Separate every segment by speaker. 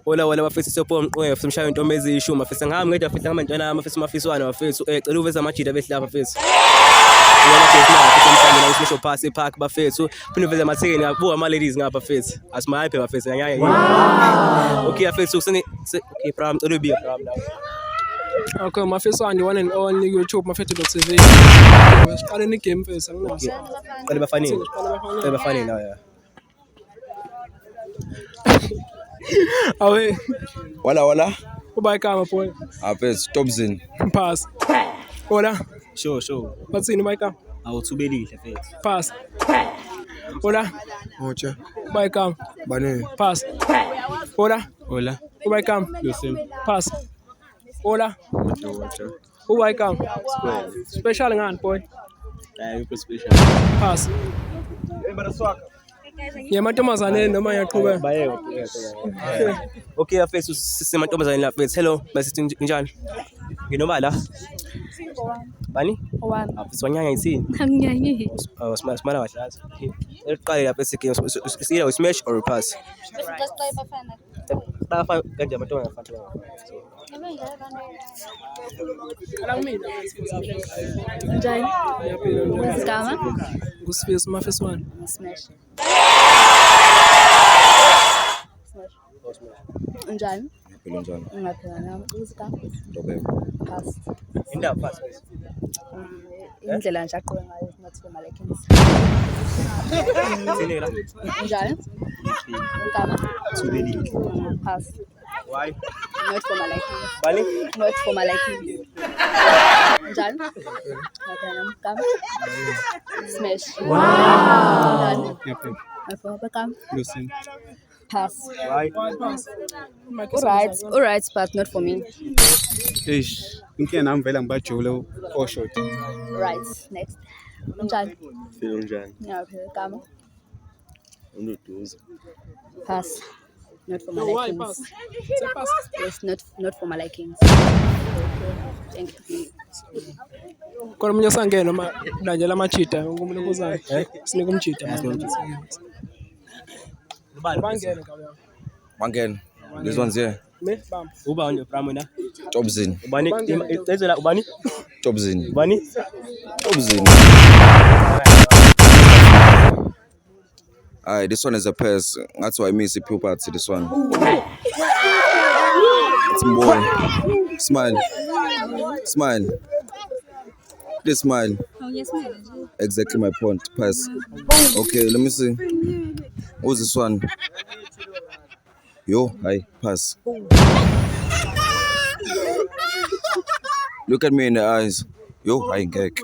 Speaker 1: wala bafethu sopho simshaya intombi ezishuma bafethu ngami ngedwa bafethu ngabantwana bafethu mafiswana bafethu cela uveza amajida behlala bafethu yena ke sina bafethu mhlanje la special pass epark bafethu phinde uveza amathekeni abuka ama ladies ngapha bafethu asimayiphe bafethu ngiyake okay bafethu okay pram cela ubiya pram la
Speaker 2: Okay, mafiswana one and only YouTube mafethu.tv. Siqale ni game first anginaso.
Speaker 1: cela bafanele la ya
Speaker 2: Awe
Speaker 3: Wala.
Speaker 2: uba igama boy.
Speaker 3: Apes Topzin.
Speaker 2: Pass. Ola
Speaker 1: sure
Speaker 2: bathini uba igama?
Speaker 1: awuthubelile mfethu
Speaker 2: Pass. Ola
Speaker 4: Ocha.
Speaker 2: uba igama?
Speaker 4: Bane.
Speaker 2: Pass. Ola
Speaker 1: hola
Speaker 2: uba igama?
Speaker 1: Lusim
Speaker 2: Pass. Ola uba igama? Special ngani boy?
Speaker 1: special
Speaker 2: Pass. Yemantombazane noma yaqhubeka.
Speaker 1: bayeke okay afethu sisemantombazane la fethu hello basithi njani nginobala bani swanyanya yithini
Speaker 5: Anginyanyile.
Speaker 1: simala kahlaza eqale lapha esigame sila we smash or pass bafa kanje amantombazane afanele
Speaker 5: Njani? Igama?
Speaker 2: Ngusifisi mafiswana.
Speaker 5: Smash. Njani?
Speaker 3: Phela njani?
Speaker 5: Ungaphela nami. Igama?
Speaker 3: Tobek.
Speaker 5: Pass.
Speaker 1: indaba pass
Speaker 5: Indlela nje aqobe ngayo not for my likings.
Speaker 1: thini la
Speaker 5: Njani? Igama?
Speaker 1: thubelile
Speaker 5: Pass.
Speaker 1: why
Speaker 5: Not for my likings.
Speaker 1: bani
Speaker 5: Not for my likings. Njani? Ungaphela nami. Igama? Smash. Njani? Ngapha igama?
Speaker 1: Lusim
Speaker 5: Pass.
Speaker 1: why
Speaker 5: Alright, but not for me.
Speaker 4: Inkinga nami vela ngibajule oshot.
Speaker 5: Right, next. Njani?
Speaker 1: feel njani
Speaker 5: Ngapha igama?
Speaker 1: unoduza
Speaker 5: Pass. Not for my
Speaker 2: No, why pass?
Speaker 5: likings.
Speaker 2: Say pass.
Speaker 5: Yes, not for my likings. Thank you.
Speaker 2: Kodwa umunye sangena noma manje lamachita ngumuntu okuzayo. Sinika umchita. Bangena kabe.
Speaker 3: Mangen. This one's here.
Speaker 2: Me bam.
Speaker 1: uba nje pram wena
Speaker 3: Topzin.
Speaker 1: ubani ezela ubani
Speaker 3: Topzin.
Speaker 1: ubani
Speaker 3: Topzin. Alright, this one is a pass. That's why I miss the puberty. This one. It's boy. Smile. Please smile.
Speaker 5: Oh, yes, ma'am.
Speaker 3: Exactly my point. Pass. Okay, let me see. Who's this one? Yo, hi. Pass. Look at me in the eyes. Yo, hi, Gek.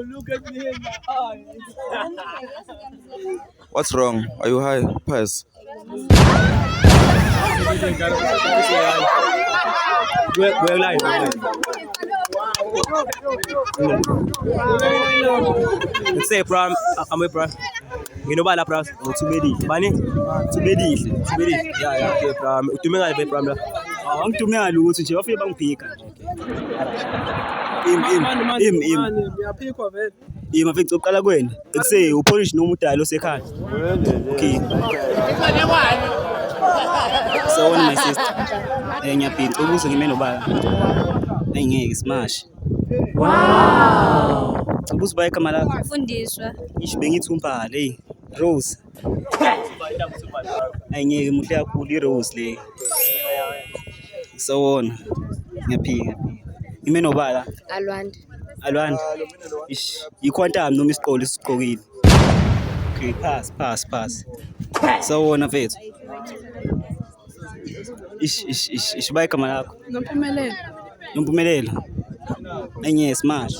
Speaker 2: Look at me in my eyes.
Speaker 3: What's wrong? Are you high? Pass.
Speaker 1: we're live say pram I'm pram nginobala pram uthubelile bani thubelile ya okay pram udume ngale pram la
Speaker 6: Angitume ngalutho nje bafike bangiphika.
Speaker 2: Ngiyaphikwa vele.
Speaker 6: Mafethu oqala kwena ekuse upolish noma udala osekhaya. Okay. So one my sister. Ngiyaphika ubuzo ngime nobala. Ngeke smash. Wow. Ubuzo baye kama lakho.
Speaker 5: Fundiswa.
Speaker 6: Ngisho bengithi umbhale hey Rose. Ngeke muhle kakhulu iRose le. So wona ngiyaphika. Ngime nobala. Alwanda. Iquantum noma isiqolo esiqokile. Okay, pass. So wona mfethu. Baye kama lakho. Nompumelelo. Enye smash.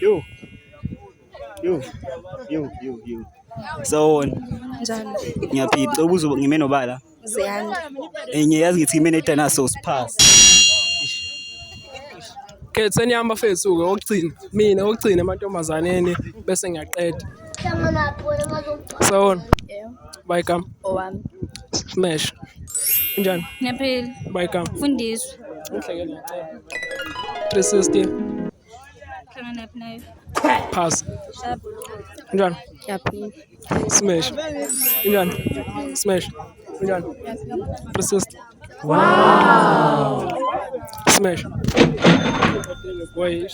Speaker 6: Yo. So wona.
Speaker 5: Njani?
Speaker 6: Ngiyaphila ubuzo ngime nobala.
Speaker 5: Ziyanda.
Speaker 6: Enye yazi ngithi ngime nedinosaurs pass.
Speaker 2: Khetheni yami bafethu-ke okugcina. Mina okugcina emantombazaneni bese ngiyaqeda. Sawona.
Speaker 5: Yebo.
Speaker 2: Uba igama?
Speaker 5: Owami.
Speaker 2: Smash. Njani?
Speaker 5: Ngiyaphila.
Speaker 2: Uba igama?
Speaker 5: Fundiswa.
Speaker 2: Ngihlekela ngiyacela. 360.
Speaker 5: Hlangana naphi nayo?
Speaker 2: Pass.
Speaker 5: Sharp.
Speaker 2: Njani?
Speaker 5: Ngiyaphila.
Speaker 2: Smash. Njani? Smash. Unjani? Persist. Wow. Smash. Wait.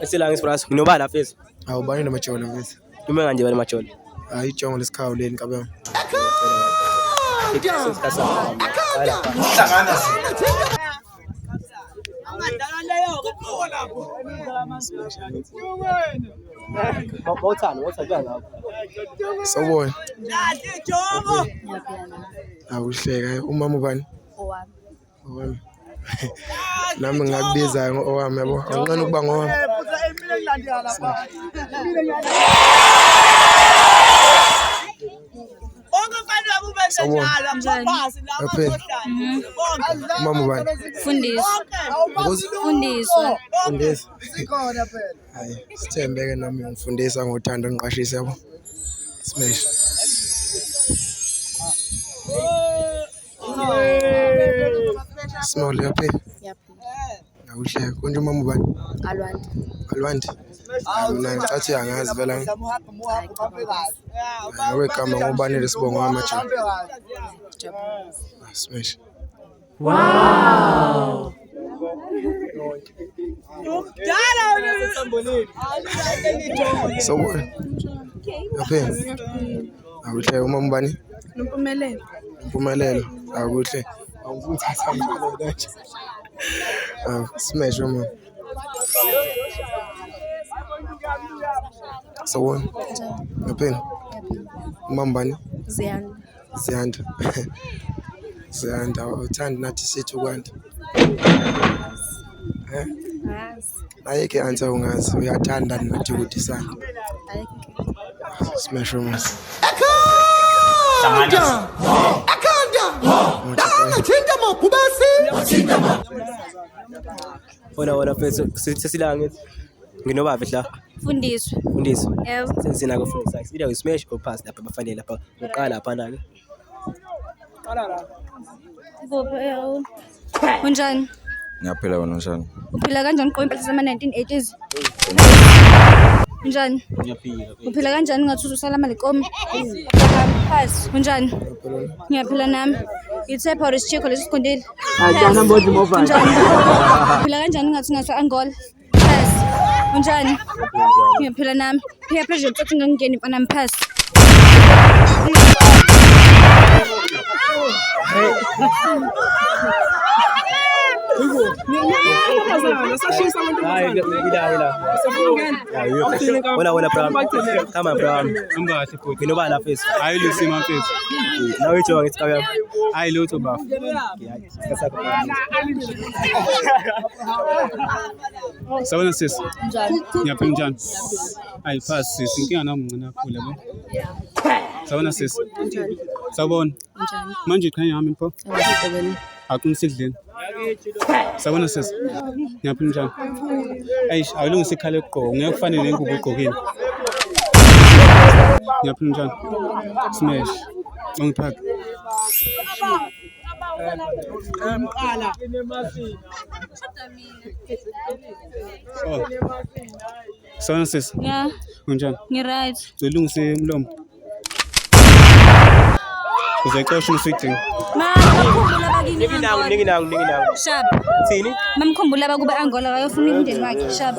Speaker 1: Esilange sibras nginobala face.
Speaker 4: Awubani namajoni mfethu.
Speaker 1: Dume kanje bani machoni.
Speaker 4: Hayi ijongo lesikhawu leni kabam. Sawubona. Awuhleka umama ubani? Owami. Nami ngakubiza owami yabo. Awuncane ukuba ngowami. Umama ubani?
Speaker 5: Fundiswa.
Speaker 4: Fundisa. Hayi, sithembeke nami ngifundisa ngothando ngiqashisa yabo. Smash. Small yaphi? Awuhleka. Konje umama ubani? Alwandi. Mina ngicathi angazi vela. Wegama ngobani lesibongo wamatsha. Smash.
Speaker 7: Wow.
Speaker 4: Sawubona. Yaphi? Awuhleka umama ubani? Impumelelo. Akuhle. Awuzungithatha njalo nje. Smash uma. Sawubona. Yaphi? Umama ubani? Ziyanda. Ziyanda uthanda nathi sithi ukwanda. Ayike answer ungazi uyathanda nathi ukuthi sana. Smash uma.
Speaker 7: Angathinta mabhubesi.
Speaker 1: Wona face sesilange nginobaba la. Fundiswa.
Speaker 5: Yebo.
Speaker 1: Sensina ko fundisa. Ida we smash or pass lapha bafanele lapha. Uqala lapha na ke.
Speaker 5: Unjani?
Speaker 3: Ngiyaphila wena njani?
Speaker 5: Uphila kanjani qoba impahla zama 1980s? Unjani?
Speaker 1: Ngiyaphila.
Speaker 5: Uphila kanjani ngathi usala malikomi? Pass. Unjani? Ngiyaphila nami. Ithe Paris Chico lesikhondile.
Speaker 1: Ajana mbozi mova.
Speaker 5: Uphila kanjani ngathi ngasa Angola? Pass. Unjani? Ngiyaphila nami. Peer pressure ukuthi ngangeni mfana pass.
Speaker 1: Wala bro. Come on bro.
Speaker 4: Ungathi futhi.
Speaker 1: Nginobala face.
Speaker 4: Hayi lusima mfethu.
Speaker 1: Nawe ijonga ngithi kabam.
Speaker 4: Hayi lutho bafu. Sawubona sis.
Speaker 5: Unjani?
Speaker 4: Ngiyaphila njani? Hayi pass sis inkinga nami ngicina kakhulu yabo. Sawubona sis. Sawubona.
Speaker 5: Unjani?
Speaker 4: Manje ikhanya yami mfo.
Speaker 5: Awusebenzi.
Speaker 4: Akunisidleni. Sawubona sis. Ngiyaphila njani? Ayish awulungise ikhala eqoko ngeke kufanele ingubo egqokile. Ngiyaphila njani? Smash. Ungiphaka. Oh. Sawubona sis.
Speaker 5: Yeah,
Speaker 4: Unjani?
Speaker 5: ngi-right.
Speaker 4: Uzolungise umlomo. Uzoyiqosha usidinga.
Speaker 5: Mamkhumbula bakini
Speaker 1: Ninginangu.
Speaker 5: Shab.
Speaker 1: Sini?
Speaker 5: Mamkhumbula bakuba Angola wayofuna umndeni wakhe. Shab.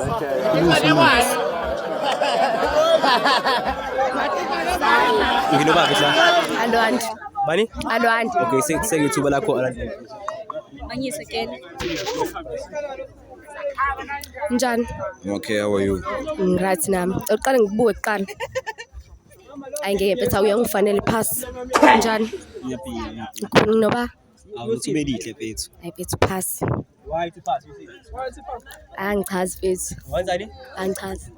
Speaker 1: Nginobaba la.
Speaker 5: Alwandi.
Speaker 1: Bani?
Speaker 5: Alwandi.
Speaker 1: Okay, sekuthuba lakho alandi.
Speaker 5: Manyise kele. Njani?
Speaker 3: Okay, how are you?
Speaker 5: Right nami. Uqale ngibuke kuqala. Ayingeke betha uyangifanele pass. Njani?
Speaker 1: Ngiyaphila.
Speaker 5: Nginoba
Speaker 1: Awuthubelihle mfethu.
Speaker 5: ayiphethe pass.
Speaker 1: Why to pass?
Speaker 5: Angichazi mfethu.
Speaker 1: Wenzani?
Speaker 5: Angichazi.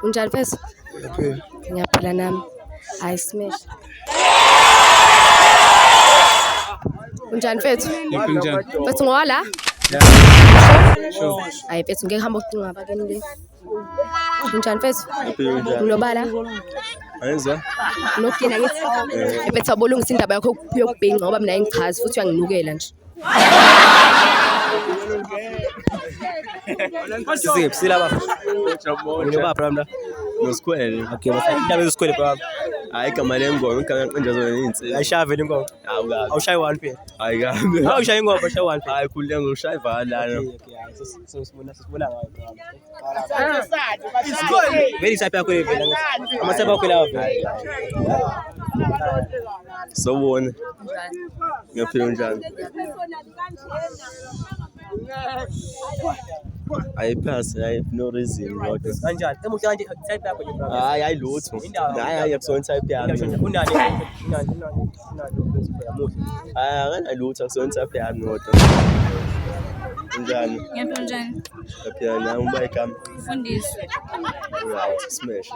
Speaker 5: Unjani mfethu?
Speaker 4: Yaphila.
Speaker 5: Ngiyaphila nami. Hayi smash. Unjani mfethu?
Speaker 4: Ngiyaphila njani?
Speaker 5: Mfethu ngwala?
Speaker 4: Sure.
Speaker 5: Hayi mfethu ngeke hamba ucinga abakeni le. Unjani mfethu? Unobala?
Speaker 1: Ayenzwa?
Speaker 5: Nokina ngithi. Mfethu abolungisa indaba yakho yokubhinqa ngoba mina engichazi futhi uyanginukela nje.
Speaker 1: Sisiphi silaba? Nginobaba bro la.
Speaker 3: Ngosikhwele.
Speaker 1: Okay, bafika indaba ezisikhwele bro. Hayi igama lengoma nje zona insizwe. Ayishaya vele ingoma. Hawu kabi. Awushayi one phela. Hayi kabi. Awushayi ingoma ushaya one phela. Hayi khulu lengo ushaya vala. Sibona ngayo. Vele type yakho vele. Ama type yakho lawa vele. Sawubona. Ngiyaphila njani? Ayiphasi hayi no reason kodwa kanjani emuhle kanje type yakho nje hayi ayilutho hayi akusona type yami unani hayi akanalutho akusona type yami kodwa njani
Speaker 5: Ngiyaphila njani?
Speaker 1: yaphila na uba igama
Speaker 5: Ufundiswe.
Speaker 1: right smash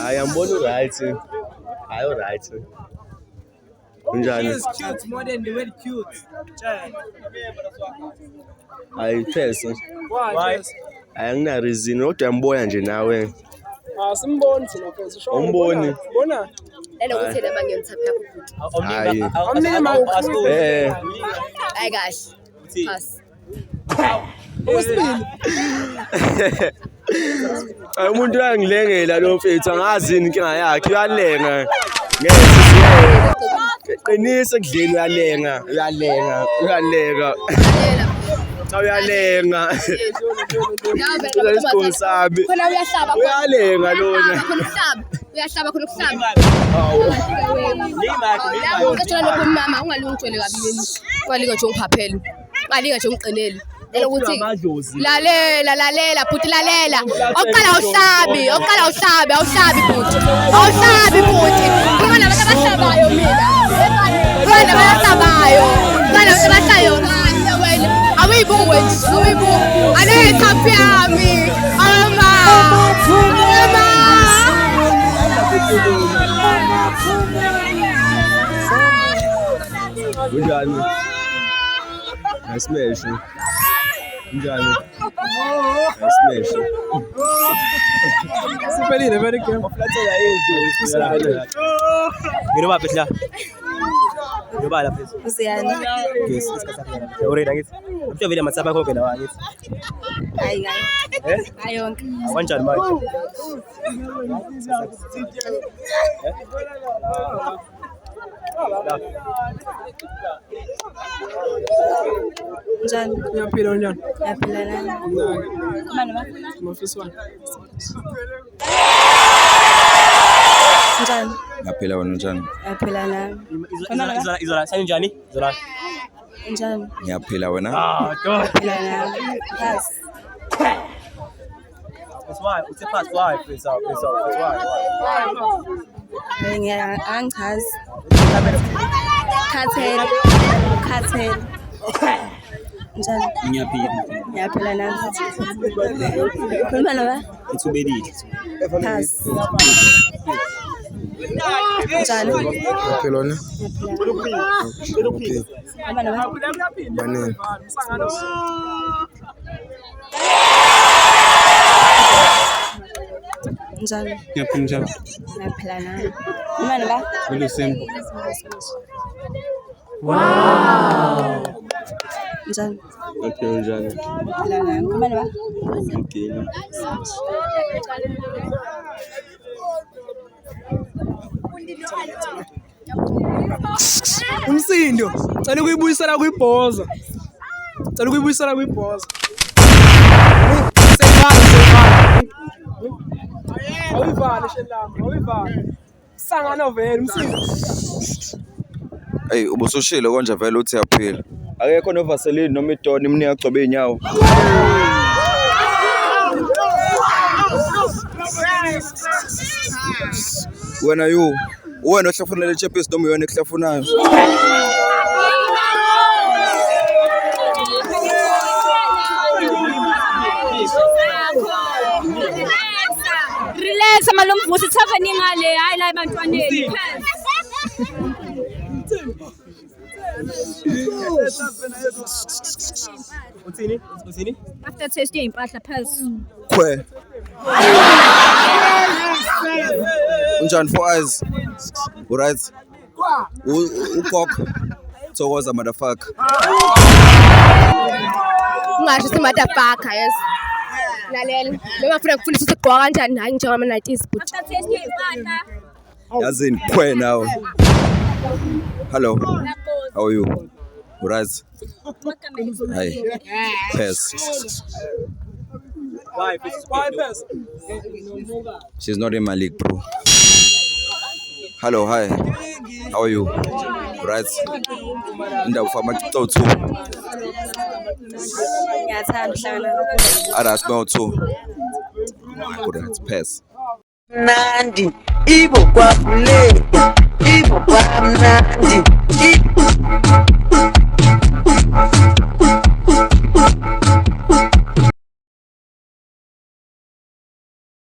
Speaker 1: hayi ambona right hayi right njani
Speaker 2: Cute more than the word cute.
Speaker 1: hayi phesa
Speaker 2: Why?
Speaker 1: hayi angina reason kodwa yambona nje nawe
Speaker 2: Simboni thina phela sisho.
Speaker 1: Umboni.
Speaker 2: Bona.
Speaker 8: Lelo kuthi laba ngiyomthapha yakho.
Speaker 1: hayi
Speaker 2: Amnema
Speaker 8: Hayi kahle. Pass.
Speaker 1: Hayi umuntu uyangilengela lo mfethu angazi inkinga yakhe uyalenga ngeke qinisa ekudleni uyalenga uyalenga Uza isiguli sami
Speaker 8: Khona uyahlaba khona.
Speaker 1: uyalenga lona
Speaker 8: Khona ukuhlaba. Uyahlaba khona ukuhlaba.
Speaker 1: Hawu
Speaker 8: Ngicela lokho mama ungalungi ugcwele kabini. Kwalinga nje ungiphaphela. Kwalinga nje ungiqinele. Lelo kuthi lalela bhuti lalela. Oqala uhlabi bhuti. Awuhlabi bhuti. Kuba nabantu abahlabayo mina. Kuba nabantu abahlabayo. Kuba nabantu abahlayo ngani wena. Awuyibuke nje. Ane top yami. Mama.
Speaker 1: unjani smash unjani smash
Speaker 2: Siphelile vele game.
Speaker 1: flathela indlu ngiroba phela ngiroba la phela
Speaker 5: Usiyani?
Speaker 1: yes isikhathi already ngithi manje vele matsapa akho ke lawa ngithi
Speaker 5: Hayi hayi. Ayonke.
Speaker 1: kanjani manje
Speaker 5: Njani?
Speaker 2: Ngiyaphila njani?
Speaker 5: Ngiyaphila nani? Manje ma?
Speaker 2: Mafisi wami.
Speaker 5: Njani?
Speaker 3: Ngaphila wena njani?
Speaker 5: Ngiyaphila nani?
Speaker 1: izola sanjani izola
Speaker 5: Njani?
Speaker 3: Ngiyaphila wena?
Speaker 5: Ngiyaphila nani? Pass.
Speaker 1: It's why it's a pass why please it's why
Speaker 5: Angichazi. Khathele. Njani? Ngiyaphila nani? Khuluma noba?
Speaker 6: Ithubelile.
Speaker 5: Pass. Njani?
Speaker 3: Ngaphila wena? Okay.
Speaker 5: Khuluma noba?
Speaker 3: Banini?
Speaker 5: Njani?
Speaker 4: Ngiyaphila njani?
Speaker 5: Ngiyaphila nani? Khuluma noba?
Speaker 4: Ulusembo.
Speaker 5: Njani?
Speaker 1: okay njani
Speaker 5: Ngiyaphila nani? Khuluma noba?
Speaker 1: okay
Speaker 2: Umsindo. Cela ukuyibuyisela kwibhoza. Seyivale. Awuyivale shelama, awuyivale. Sangana vele umsindo.
Speaker 3: Hey, ubusushile konje vele uthi yaphila.
Speaker 1: akekho no Vaseline noma idoni imni yagcobe inyawo
Speaker 3: Wena wena ohlafuna le champions noma uyona ekuhlafunayo?
Speaker 5: Relax malomvusi thaveni ngale hayi la ebantwaneni.
Speaker 1: Uthini?
Speaker 5: After taste impahla phezulu.
Speaker 3: Khwe. Unjani for eyes? Alright. Ukok. Thokoza motherfucker.
Speaker 8: Ungasho si motherfucker yes. lalela noma funa ukufundisa ukuthi kugqoka kanjani hayi njengama 90s but
Speaker 3: Yazini khwe now. Hello. How are you? Right. Hi. Pass.
Speaker 1: Why pass?
Speaker 3: She's not in my league, bro. Hello, hi. How are you? Right. Indawo fama totsu. Ara smell too. Good, pass.
Speaker 7: Nandi, Ibo kwa kuleta.